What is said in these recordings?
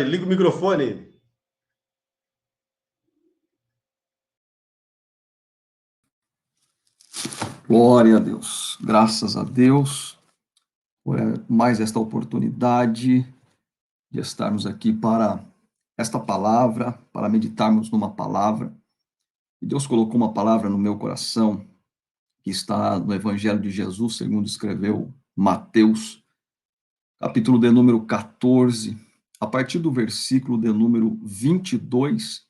Liga o microfone. Glória a Deus, graças a Deus por mais esta oportunidade de estarmos aqui para esta palavra, para meditarmos numa palavra. E Deus colocou uma palavra no meu coração, que está no Evangelho de Jesus, segundo escreveu Mateus, capítulo de número 14, a partir do versículo de número 22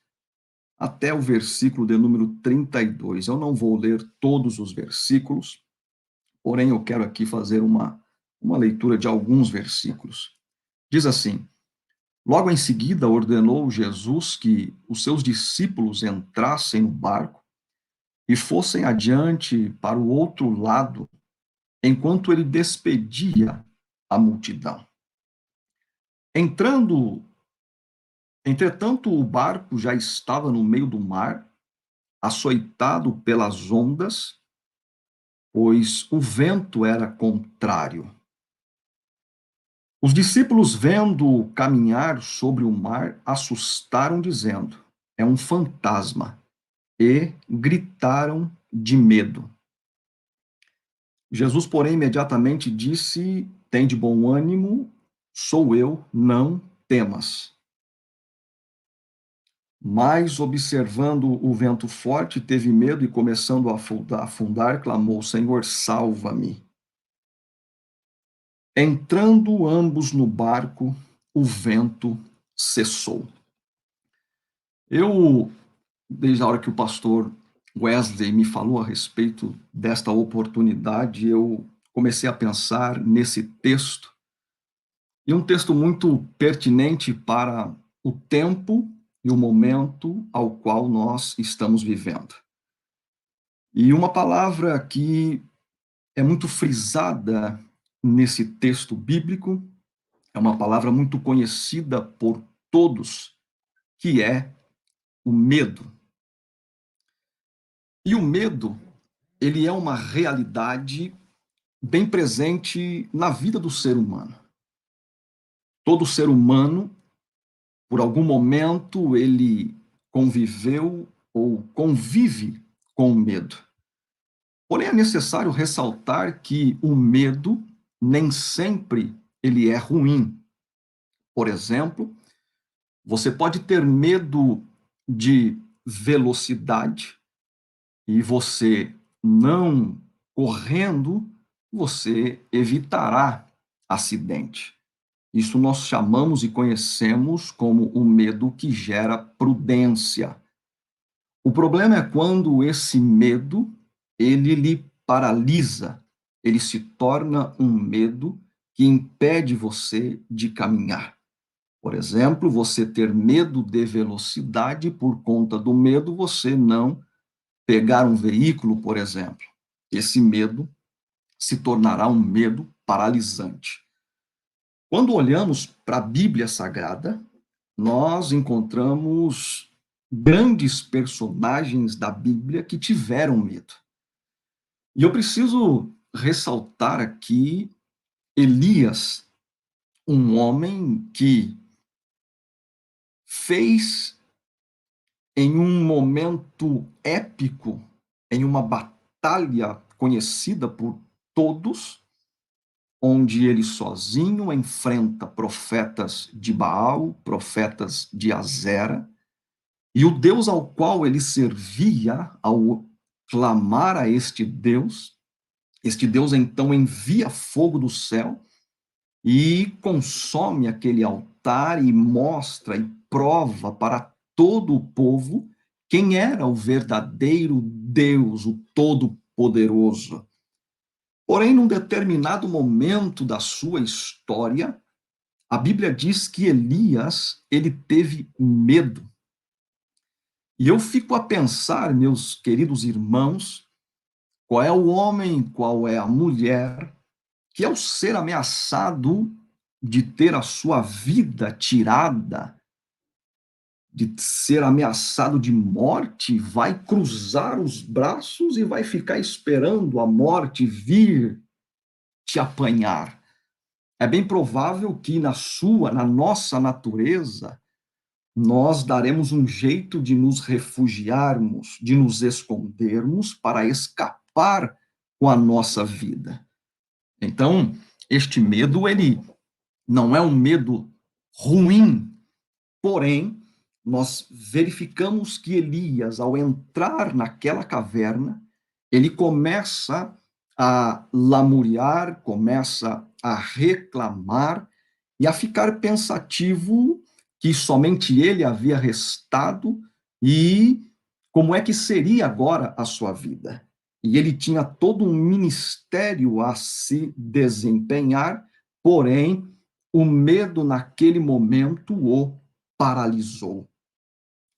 até o versículo de número 32. Eu não vou ler todos os versículos, porém eu quero aqui fazer uma leitura de alguns versículos. Diz assim: logo em seguida ordenou Jesus que os seus discípulos entrassem no barco e fossem adiante para o outro lado, enquanto ele despedia a multidão. Entretanto, o barco já estava no meio do mar, açoitado pelas ondas, pois o vento era contrário. Os discípulos, vendo-o caminhar sobre o mar, assustaram, dizendo: é um fantasma, e gritaram de medo. Jesus, porém, imediatamente disse: tem de bom ânimo, sou eu, não temas. Mas, observando o vento forte, teve medo e, começando a afundar, clamou: Senhor, salva-me. Entrando ambos no barco, o vento cessou. Desde a hora que o pastor Wesley me falou a respeito desta oportunidade, eu comecei a pensar nesse texto, e um texto muito pertinente para o tempo e o momento ao qual nós estamos vivendo. E uma palavra que é muito frisada nesse texto bíblico, é uma palavra muito conhecida por todos, que é o medo. E o medo, ele é uma realidade bem presente na vida do ser humano. Todo ser humano, por algum momento, ele conviveu ou convive com o medo. Porém, é necessário ressaltar que o medo nem sempre ele é ruim. Por exemplo, você pode ter medo de velocidade e você não correndo, você evitará acidente. Isso nós chamamos e conhecemos como o medo que gera prudência. O problema é quando esse medo, ele lhe paralisa, ele se torna um medo que impede você de caminhar. Por exemplo, você ter medo de velocidade, por conta do medo, você não pegar um veículo, por exemplo. Esse medo se tornará um medo paralisante. Quando olhamos para a Bíblia Sagrada, nós encontramos grandes personagens da Bíblia que tiveram medo. E eu preciso ressaltar aqui Elias, um homem que fez em um momento épico, em uma batalha conhecida por todos, onde ele sozinho enfrenta profetas de Baal, profetas de Azera, e o Deus ao qual ele servia, ao clamar a este Deus então envia fogo do céu e consome aquele altar e mostra e prova para todo o povo quem era o verdadeiro Deus, o Todo-Poderoso. Porém, num determinado momento da sua história, a Bíblia diz que Elias, ele teve medo. E eu fico a pensar, meus queridos irmãos, qual é o homem, qual é a mulher que, ao ser ameaçado de ter a sua vida tirada, de ser ameaçado de morte, vai cruzar os braços e vai ficar esperando a morte vir te apanhar. é bem provável que na nossa natureza, nós daremos um jeito de nos refugiarmos, de nos escondermos para escapar com a nossa vida. Então, este medo, ele não é um medo ruim, porém, nós verificamos que Elias, ao entrar naquela caverna, ele começa a lamuriar, começa a reclamar e a ficar pensativo que somente ele havia restado e como é que seria agora a sua vida. E ele tinha todo um ministério a se desempenhar, porém, o medo naquele momento o paralisou.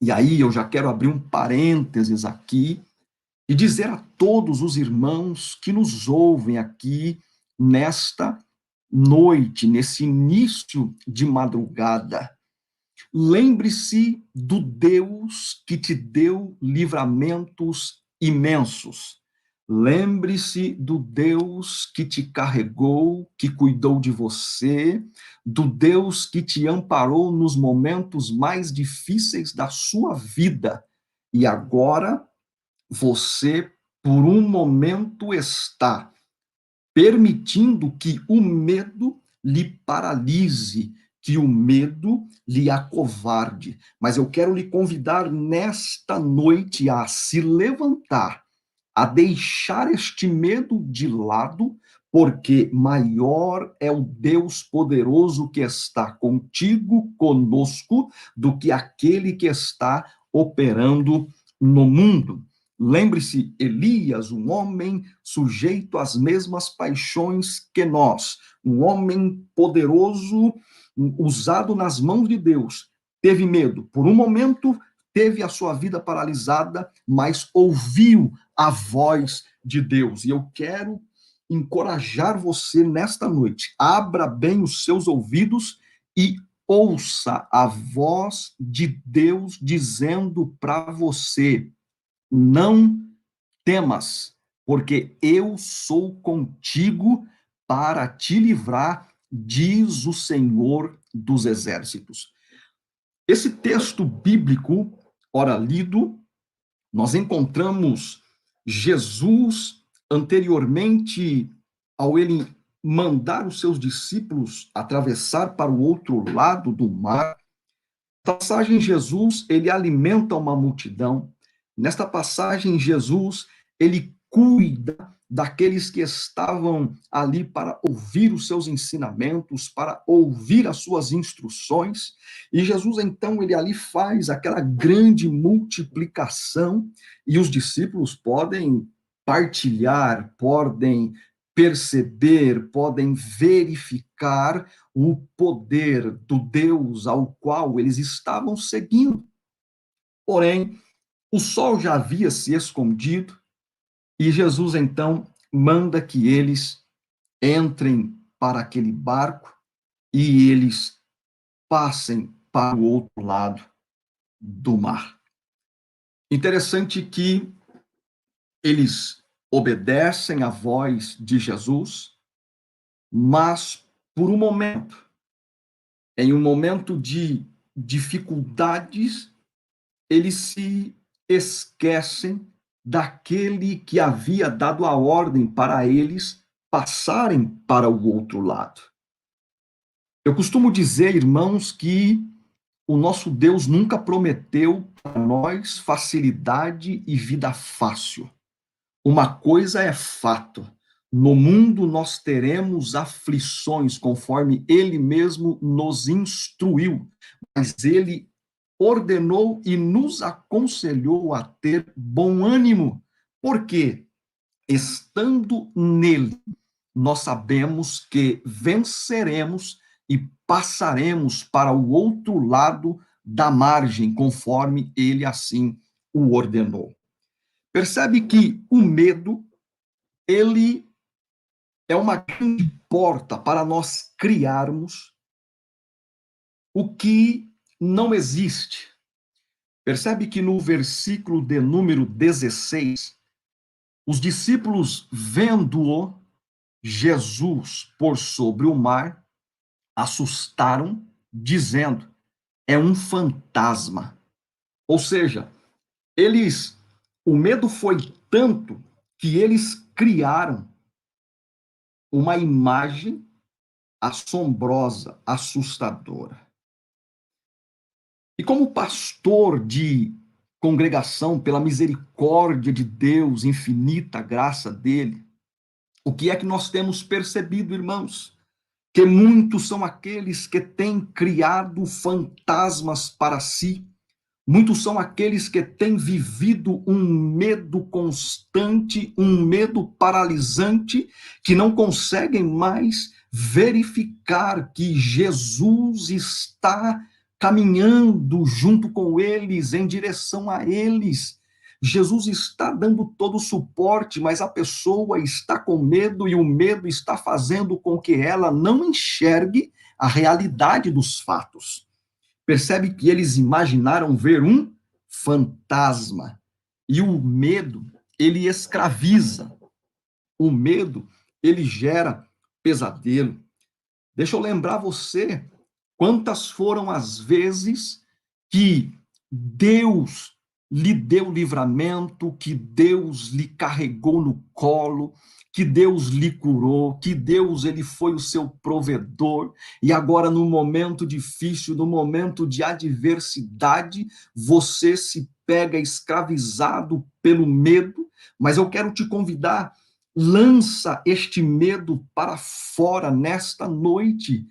E aí eu já quero abrir um parênteses aqui e dizer a todos os irmãos que nos ouvem aqui nesta noite, nesse início de madrugada, lembre-se do Deus que te deu livramentos imensos. Lembre-se do Deus que te carregou, que cuidou de você, do Deus que te amparou nos momentos mais difíceis da sua vida. E agora você, por um momento, está permitindo que o medo lhe paralise, que o medo lhe acovarde. Mas eu quero lhe convidar nesta noite a se levantar, a deixar este medo de lado, porque maior é o Deus poderoso que está contigo, conosco, do que aquele que está operando no mundo. Lembre-se, Elias, um homem sujeito às mesmas paixões que nós, um homem poderoso, usado nas mãos de Deus, teve medo. Por um momento, teve a sua vida paralisada, mas ouviu a voz de Deus. E eu quero encorajar você nesta noite. Abra bem os seus ouvidos e ouça a voz de Deus dizendo para você: não temas, porque eu sou contigo para te livrar, diz o Senhor dos Exércitos. Esse texto bíblico, ora lido, nós encontramos Jesus anteriormente ao ele mandar os seus discípulos atravessar para o outro lado do mar. Nesta passagem, Jesus, ele alimenta uma multidão. Nesta passagem, Jesus, ele cuida daqueles que estavam ali para ouvir os seus ensinamentos, para ouvir as suas instruções. E Jesus, então, ele ali faz aquela grande multiplicação e os discípulos podem partilhar, podem perceber, podem verificar o poder do Deus ao qual eles estavam seguindo. Porém, o sol já havia se escondido e Jesus então manda que eles entrem para aquele barco e eles passem para o outro lado do mar. Interessante que eles obedecem à voz de Jesus, mas por um momento, em um momento de dificuldades, eles se esquecem daquele que havia dado a ordem para eles passarem para o outro lado. Eu costumo dizer, irmãos, que o nosso Deus nunca prometeu para nós facilidade e vida fácil. Uma coisa é fato: no mundo nós teremos aflições, conforme ele mesmo nos instruiu, mas ele ordenou e nos aconselhou a ter bom ânimo, porque estando nele, nós sabemos que venceremos e passaremos para o outro lado da margem, conforme ele assim o ordenou. Percebe que o medo, ele é uma grande porta para nós criarmos o que não existe. Percebe que no versículo de número 16, os discípulos, vendo-o, Jesus, por sobre o mar, assustaram, dizendo: é um fantasma. Ou seja, o medo foi tanto que eles criaram uma imagem assombrosa, assustadora. E como pastor de congregação, pela misericórdia de Deus, infinita graça dele, o que é que nós temos percebido, irmãos? Que muitos são aqueles que têm criado fantasmas para si. Muitos são aqueles que têm vivido um medo constante, um medo paralisante, que não conseguem mais verificar que Jesus está caminhando junto com eles, em direção a eles. Jesus está dando todo o suporte, mas a pessoa está com medo e o medo está fazendo com que ela não enxergue a realidade dos fatos. Percebe que eles imaginaram ver um fantasma. E o medo, ele escraviza. O medo, ele gera pesadelo. Deixa eu lembrar você quantas foram as vezes que Deus lhe deu livramento, que Deus lhe carregou no colo, que Deus lhe curou, que Deus ele foi o seu provedor, e agora no momento difícil, no momento de adversidade, você se pega escravizado pelo medo, mas eu quero te convidar, lança este medo para fora nesta noite.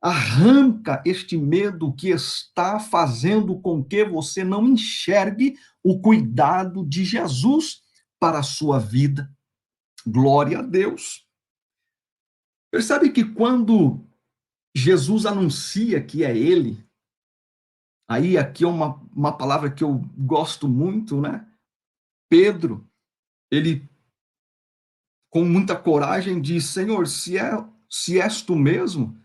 Arranca este medo que está fazendo com que você não enxergue o cuidado de Jesus para a sua vida. Glória a Deus. Percebe que quando Jesus anuncia que é ele, aí aqui é uma palavra que eu gosto muito, né? Pedro, ele com muita coragem diz: Senhor, se és tu mesmo,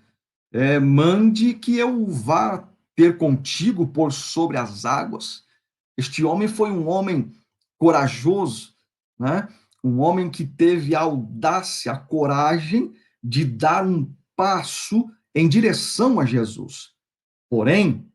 mande que eu vá ter contigo por sobre as águas. Este homem foi um homem corajoso, né? Um homem que teve a audácia, a coragem de dar um passo em direção a Jesus. Porém,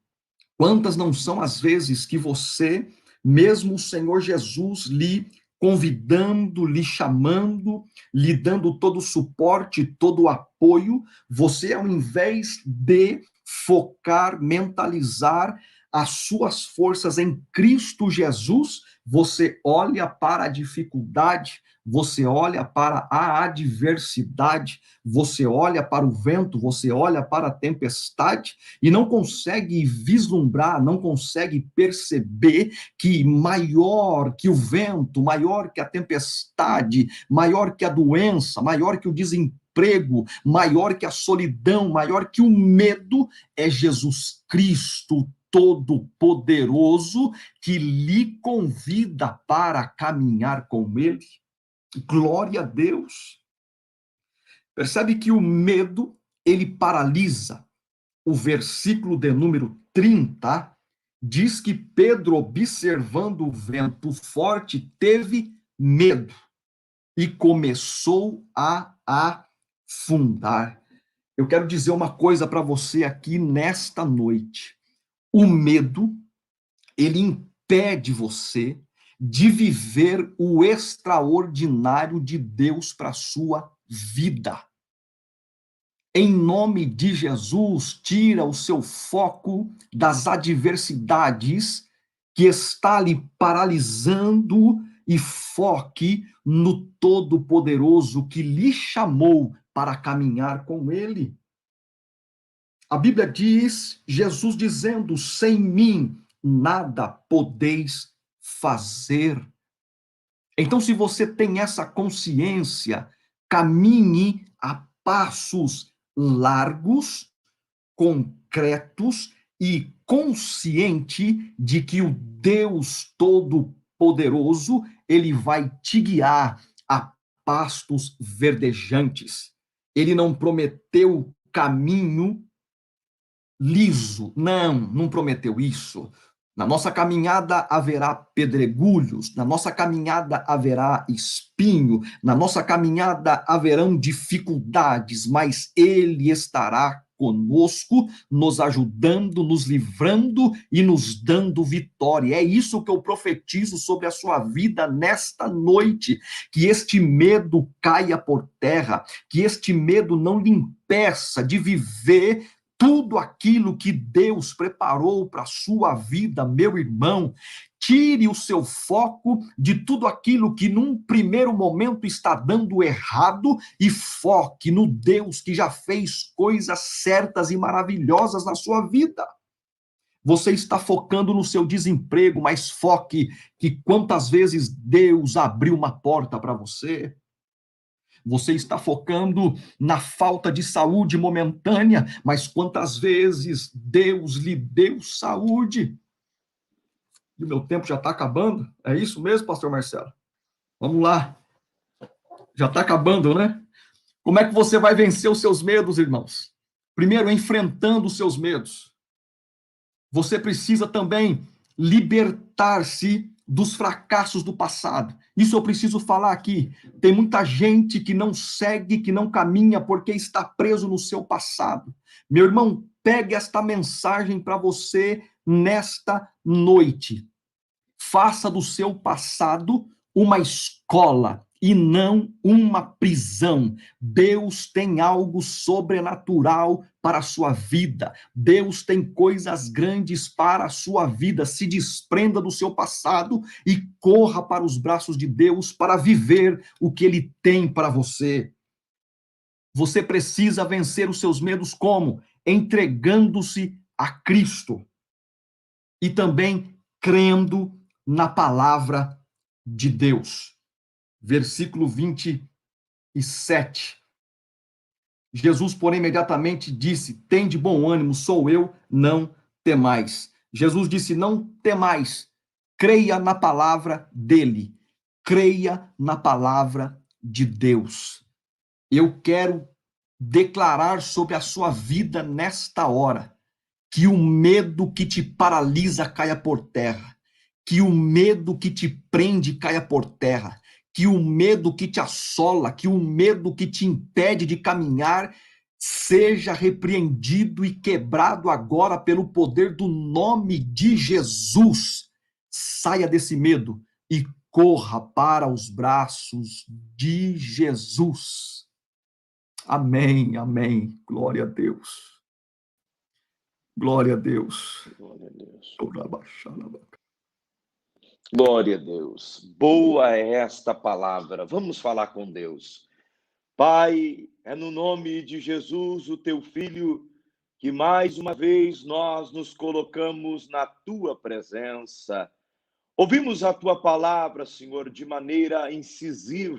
quantas não são as vezes que você, mesmo o Senhor Jesus, lhe convidando, lhe chamando, lhe dando todo o suporte, todo o apoio, você, ao invés de focar, mentalizar as suas forças em Cristo Jesus, você olha para a dificuldade, você olha para a adversidade, você olha para o vento, você olha para a tempestade e não consegue vislumbrar, não consegue perceber que maior que o vento, maior que a tempestade, maior que a doença, maior que o desemprego, maior que a solidão, maior que o medo, é Jesus Cristo Todo-Poderoso que lhe convida para caminhar com Ele. Glória a Deus. Percebe que o medo, ele paralisa. O versículo de número 30 diz que Pedro, observando o vento forte, teve medo e começou a afundar. Eu quero dizer uma coisa para você aqui nesta noite. O medo, ele impede você de viver o extraordinário de Deus para a sua vida. Em nome de Jesus, tira o seu foco das adversidades que está lhe paralisando e foque no Todo-Poderoso que lhe chamou para caminhar com Ele. A Bíblia diz, Jesus dizendo: sem mim nada podeis fazer. Então, se você tem essa consciência, caminhe a passos largos, concretos e consciente de que o Deus Todo-Poderoso, ele vai te guiar a pastos verdejantes. Ele não prometeu caminho liso. Não prometeu isso. Na nossa caminhada haverá pedregulhos, na nossa caminhada haverá espinho, na nossa caminhada haverão dificuldades, mas Ele estará conosco, nos ajudando, nos livrando e nos dando vitória. É isso que eu profetizo sobre a sua vida nesta noite, que este medo caia por terra, que este medo não lhe impeça de viver tudo aquilo que Deus preparou para a sua vida, meu irmão. Tire o seu foco de tudo aquilo que num primeiro momento está dando errado e foque no Deus que já fez coisas certas e maravilhosas na sua vida. Você está focando no seu desemprego, mas foque que quantas vezes Deus abriu uma porta para você. Você está focando na falta de saúde momentânea, mas quantas vezes Deus lhe deu saúde? E o meu tempo já está acabando? É isso mesmo, pastor Marcelo? Vamos lá. Já está acabando, né? Como é que você vai vencer os seus medos, irmãos? Primeiro, enfrentando os seus medos. Você precisa também libertar-se dos fracassos do passado. Isso eu preciso falar aqui. Tem muita gente que não segue, que não caminha porque está preso no seu passado. Meu irmão, pegue esta mensagem para você nesta noite. Faça do seu passado uma escola e não uma prisão. Deus tem algo sobrenatural para a sua vida. Deus tem coisas grandes para a sua vida. Se desprenda do seu passado e corra para os braços de Deus para viver o que Ele tem para você. Você precisa vencer os seus medos como? Entregando-se a Cristo e também crendo na palavra de Deus. Versículo 27. Jesus, porém, imediatamente disse: tende bom ânimo, sou eu, não temais. Jesus disse: não temais, creia na palavra dele, creia na palavra de Deus. Eu quero declarar sobre a sua vida nesta hora que o medo que te paralisa caia por terra, que o medo que te prende caia por terra, que o medo que te assola, que o medo que te impede de caminhar seja repreendido e quebrado agora pelo poder do nome de Jesus. Saia desse medo e corra para os braços de Jesus. Amém, amém. Glória a Deus. Glória a Deus. Glória a Deus. Glória a Deus. Boa é esta palavra. Vamos falar com Deus. Pai, é no nome de Jesus, o teu Filho, que mais uma vez nós nos colocamos na tua presença. Ouvimos a tua palavra, Senhor, de maneira incisiva.